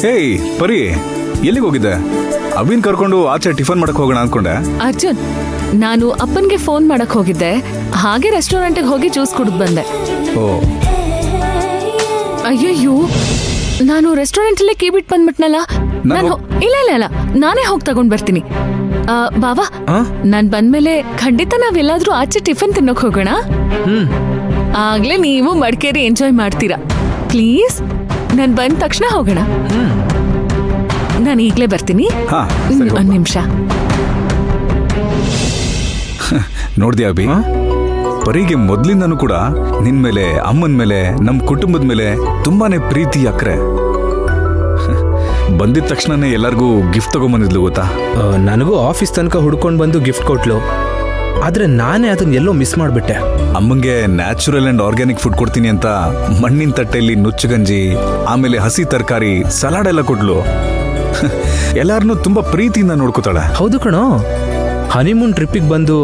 ಏಯ್ ಪರಿ, ಎಲ್ಲಿಗೆ ಹೋಗಿದ್ದೆ? ಅವಿನ್ ಕರ್ಕೊಂಡು ಆಚೆ ಟಿಫನ್ ಮಾಡಕ್ ಹೋಗೋಣ ಅನ್ಕೊಂಡೆ. ಅರ್ಜುನ್, ನಾನು ಅಪ್ಪನ್ಗೆ ಫೋನ್ ಮಾಡಕ್ ಹೋಗಿದ್ದೆ, ಹಾಗೆ ರೆಸ್ಟೋರೆಂಟ್ಗೆ ಹೋಗಿ ಜ್ಯೂಸ್ ಕುಡಿದ್ ಬಂದೆ. ಓ, ಅಯ್ಯಯ್ಯೋ, ನಾನು ರೆಸ್ಟೋರೆಂಟ್ ಅಲ್ಲೇ ಕೀ ಬಿಟ್ಟು ಬಂದ್ಬಿಟ್ನಲ್ಲ. ನಾನು ಇಲ್ಲ ನಾನೇ ಹೋಗಿ ತಗೊಂಡ್ ಬರ್ತೀನಿ. ಬಾವಾ, ನಾನ್ ಬಂದ್ಮೇಲೆ ಖಂಡಿತ ನಾವೆಲ್ಲಾದ್ರೂ ಆಚೆ ಟಿಫನ್ ತಿನ್ನೋಕ್ ಹೋಗೋಣ. ಆಗ್ಲೇ ನೀವು ಮಡಿಕೇರಿ ಎಂಜಾಯ್ ಮಾಡ್ತೀರಾ. ಪ್ಲೀಸ್, ನಾನ್ ಬಂದ ತಕ್ಷಣ ಹೋಗೋಣ. ನಾನು ಈಗ್ಲೇ ಬರ್ತೀನಿ. ಒಂದ್ ನಿಮಿಷ. ನೋಡ್ದ್ಯಾ ಅಭಿ, ಪರಿಗೆ ಮೊದ್ಲಿಂದನೂ ಕೂಡ ನಿನ್ ಮೇಲೆ, ಅಮ್ಮನ ಮೇಲೆ, ನಮ್ ಕುಟುಂಬದ ಮೇಲೆ ತುಂಬಾನೇ ಪ್ರೀತಿ ಅಕ್ರೆ. ಬಂದಿದ ತಕ್ಷಣನೇ ಎಲ್ಲರಿಗೂ ಗಿಫ್ಟ್ ತಗೊಂಬಂದಿದ್ಲು ಗೊತ್ತಾ? ನನಗೂ ಆಫೀಸ್ ತನಕ ಹುಡ್ಕೊಂಡು ಬಂದು ಗಿಫ್ಟ್ ಕೊಟ್ಲು. ಆದ್ರೆ ನಾನೇ ಅದನ್ನ ಎಲ್ಲೋ ಮಿಸ್ ಮಾಡ್ಬಿಟ್ಟೆ. ಅಮ್ಮಂಗೆ ನ್ಯಾಚುರಲ್ ಅಂಡ್ ಆರ್ಗ್ಯಾನಿಕ್ ಫುಡ್ ಕೊಡ್ತೀನಿ ಅಂತ ಮಣ್ಣಿನ ತಟ್ಟೆಯಲ್ಲಿ ನುಚ್ಚುಗಂಜಿ, ಆಮೇಲೆ ಹಸಿ ತರಕಾರಿ, ಸಲಾಡ್ ಎಲ್ಲ ಕೊಟ್ಲು. ಎಲ್ಲಾರನ್ನೂ ತುಂಬಾ ಪ್ರೀತಿಯಿಂದ ನೋಡ್ಕೋತಾಳೆ. ಹೌದು ಕಣೋ, ಹನಿಮೂನ್ ಟ್ರಿಪ್ಪಿಗೆ ಬಂದು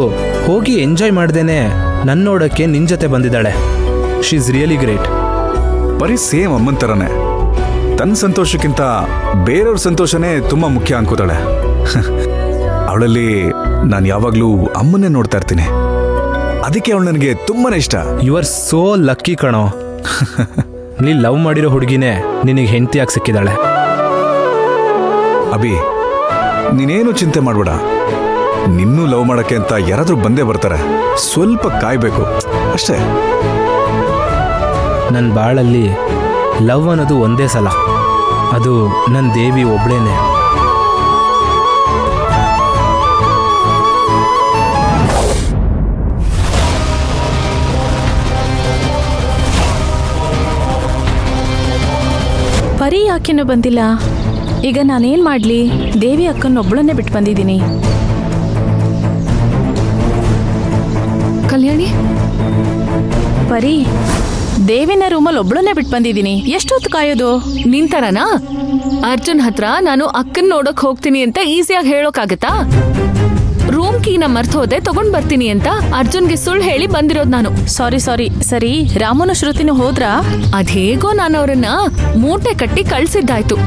ಹೋಗಿ ಎಂಜಾಯ್ ಮಾಡ್ದೇನೆ ನನ್ನ ನೋಡಕ್ಕೆ ನಿನ್ ಜೊತೆ ಬಂದಿದ್ದಾಳೆ. She is really great. ಬರೀ ಸೇಮ್ ಅಮ್ಮನ ತರನೇ ತನ್ನ ಸಂತೋಷಕ್ಕಿಂತ ಬೇರೆಯವ್ರ ಸಂತೋಷನೇ ತುಂಬಾ ಮುಖ್ಯ ಅನ್ಕೋತಾಳೆ. ಅವಳಲ್ಲಿ ನಾನು ಯಾವಾಗ್ಲೂ ಅಮ್ಮನ್ನೇ ನೋಡ್ತಾ ಇರ್ತೀನಿ. ಅದಕ್ಕೆ ಅವಳು ನನಗೆ ತುಂಬಾನೇ ಇಷ್ಟ. ಯು ಆರ್ ಸೋ ಲಕ್ಕಿ ಕಣೋ. ನೀ ಲವ್ ಮಾಡಿರೋ ಹುಡುಗಿನೇ ನಿನಗೆ ಹೆಂಡತಿಯಾಗಿ ಸಿಕ್ಕಿದಾಳೆ. ಅಭಿ, ನೀನೇನು ಚಿಂತೆ ಮಾಡ್ಬೇಡ. ನಿನ್ನೂ ಲವ್ ಮಾಡಕ್ಕೆ ಅಂತ ಯಾರಾದ್ರೂ ಬಂದೇ ಬರ್ತಾರೆ. ಸ್ವಲ್ಪ ಕಾಯ್ಬೇಕು ಅಷ್ಟೇ. ನನ್ನ ಬಾಳಲ್ಲಿ ಲವ್ ಅನ್ನೋದು ಒಂದೇ ಸಲ, ಅದು ನನ್ನ ದೇವಿ ಒಬ್ಳೇನೆ. ಪರಿ ಯಾಕೆನೂ ಬಂದಿಲ್ಲ? ಈಗ ನಾನೇನ್ ಮಾಡ್ಲಿ? ದೇವಿ ಅಕ್ಕನೊಬ್ಳನ್ನೇ ಬಿಟ್ಟು ಬಂದಿದ್ದೀನಿ. ಕಲ್ಯಾಣಿ, ಪರಿ, ದೇವಿನ ರೂಮಲ್ಲಿ ಒಬ್ಳನ್ನೇ ಬಿಟ್ಟು ಬಂದಿದ್ದೀನಿ. ಎಷ್ಟೊತ್ತು ಕಾಯೋದು? ನಿನ್ ತರನಾ? ಅರ್ಜುನ್ ಹತ್ರ ನಾನು ಅಕ್ಕನ್ ನೋಡಕ್ ಹೋಗ್ತೀನಿ ಅಂತ ಈಸಿಯಾಗಿ ಹೇಳೋಕಾಗತ್ತಾ? ರೂಮ್ ಕೀನ ಮರ್ತ್ ಹೋದೆ, ತಗೊಂಡ್ ಬರ್ತೀನಿ ಅಂತ ಅರ್ಜುನ್ಗೆ ಸುಳ್ಳು ಹೇಳಿ ಬಂದಿರೋದ್ ನಾನು. ಸಾರಿ. ಸರಿ, ರಾಮನ ಶ್ರುತಿನೂ ಹೋದ್ರಾ? ಅದೇಗೋ ನಾನು ಅವ್ರನ್ನ ಮೂಟೆ ಕಟ್ಟಿ ಕಳ್ಸಿದ್ದಾಯ್ತು.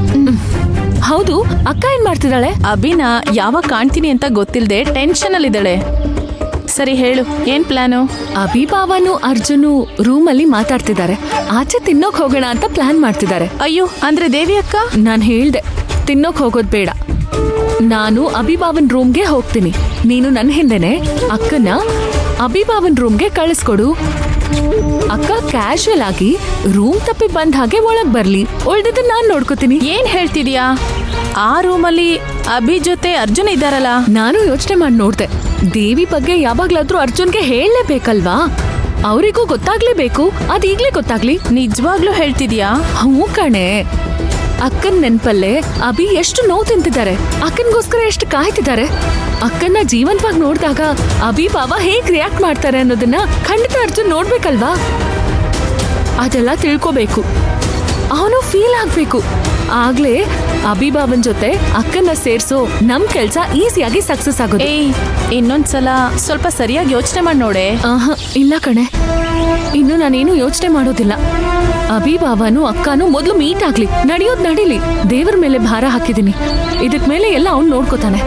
ಹೌದು, ಅಕ್ಕ ಏನ್ ಮಾಡ್ತಿದ್ದಾಳೆ? ಅಭಿನ ಯಾವಾಗ ಕಾಣ್ತೀನಿ ಅಂತ ಗೊತ್ತಿಲ್ಲದೆ ಟೆನ್ಷನ್ ಅಲ್ಲಿದ್ದಾಳೆ. ಸರಿ ಹೇಳು, ಏನ್ ಪ್ಲಾನು? ಅಭಿ ಬಾವನು ಅರ್ಜುನು ರೂಮಲ್ಲಿ ಮಾತಾಡ್ತಿದ್ದಾರೆ. ಆಚೆ ತಿನ್ನೋಕ್ ಹೋಗೋಣ ಅಂತ ಪ್ಲಾನ್ ಮಾಡ್ತಿದ್ದಾರೆ. ಅಯ್ಯೋ, ಅಂದ್ರೆ ದೇವಿ ಅಕ್ಕ? ನಾನ್ ಹೇಳ್ದೆ ತಿನ್ನೋಕ್ ಹೋಗೋದ್ ಬೇಡ, ನಾನು ಅಭಿಭಾವನ್ ರೂಮ್ಗೆ ಹೋಗ್ತೀನಿ. ನೀನು ನನ್ನ ಹಿಂದೆನೆ ಅಕ್ಕನ ಅಭಿಭಾವನ್ ರೂಮ್ಗೆ ಕಳಿಸ್ಕೊಡು. ಅಕ್ಕ ಕ್ಯಾಶುಯಲ್ ಆಗಿ ರೂಮ್ ತಪ್ಪಿ ಬಂದ ಹಾಗೆ ಒಳಗ್ ಬರ್ಲಿ, ಉಳ್ದಿದ್ದು ನಾನ್ ನೋಡ್ಕೋತೀನಿ. ಏನ್ ಹೇಳ್ತಿದ್ಯಾ? ಆ ರೂಮಲ್ಲಿ ಅಭಿ ಜೊತೆ ಅರ್ಜುನ್ ಇದ್ದಾರಲ್ಲ. ನಾನು ಯೋಚನೆ ಮಾಡಿ ನೋಡ್ದೆ, ದೇವಿ ಬಗ್ಗೆ ಯಾವಾಗ್ಲಾದ್ರೂ ಅರ್ಜುನ್ಗೆ ಹೇಳಲೇಬೇಕಲ್ವಾ? ಅವರಿಗೂ ಗೊತ್ತಾಗ್ಲೇಬೇಕು. ಅದೀಗ್ಲೇ ಗೊತ್ತಾಗ್ಲಿ. ನಿಜವಾಗ್ಲೂ ಹೇಳ್ತಿದ್ಯಾ? ಹ್ಞೂ ಕಣೆ. ಅಕ್ಕನ್ ನೆನ್ಪಲ್ಲೇ ಅಭಿ ಎಷ್ಟು ನೋವು ತಿಂತಿದ್ದಾರೆ, ಅಕ್ಕನ್ಗೋಸ್ಕರ ಎಷ್ಟು ಕಾಯ್ತಿದ್ದಾರೆ. ಅಕ್ಕನ್ನ ಜೀವಂತವಾಗಿ ನೋಡಿದಾಗ ಅಭಿ ಬಾವ ಹೇಗ್ ರಿಯಾಕ್ಟ್ ಮಾಡ್ತಾರೆ ಅನ್ನೋದನ್ನ ಖಂಡಿತ ಅರ್ಜುನ್ ನೋಡ್ಬೇಕಲ್ವಾ? ಅದೆಲ್ಲ ತಿಳ್ಕೋಬೇಕು, ಅವನು ಫೀಲ್ ಆಗ್ಬೇಕು. ಆಗ್ಲೇ ಅಭಿಭಾವನ್ ಜೊತೆ ಅಕ್ಕನ್ನ ಸೇರ್ಸೋ ನಮ್ ಕೆಲ್ಸ ಈಸಿಯಾಗಿ ಸಕ್ಸಸ್ ಆಗೋದು. ಏಯ್, ಇನ್ನೊಂದ್ಸಲ ಸ್ವಲ್ಪ ಸರಿಯಾಗಿ ಯೋಚನೆ ಮಾಡಿ ನೋಡೆ. ಇಲ್ಲ ಕಣೆ, ಇನ್ನು ನಾನೇನು ಯೋಚನೆ ಮಾಡೋದಿಲ್ಲ. ಅಭಿಭಾವನು ಅಕ್ಕನು ಮೊದ್ಲು ಮೀಟ್ ಆಗ್ಲಿ, ನಡೆಯೋದ್ ನಡೀಲಿ. ದೇವರ ಮೇಲೆ ಭಾರ ಹಾಕಿದೀನಿ, ಇದಕ್ ಮೇಲೆ ಎಲ್ಲ ಅವ್ನು ನೋಡ್ಕೋತಾನೆ.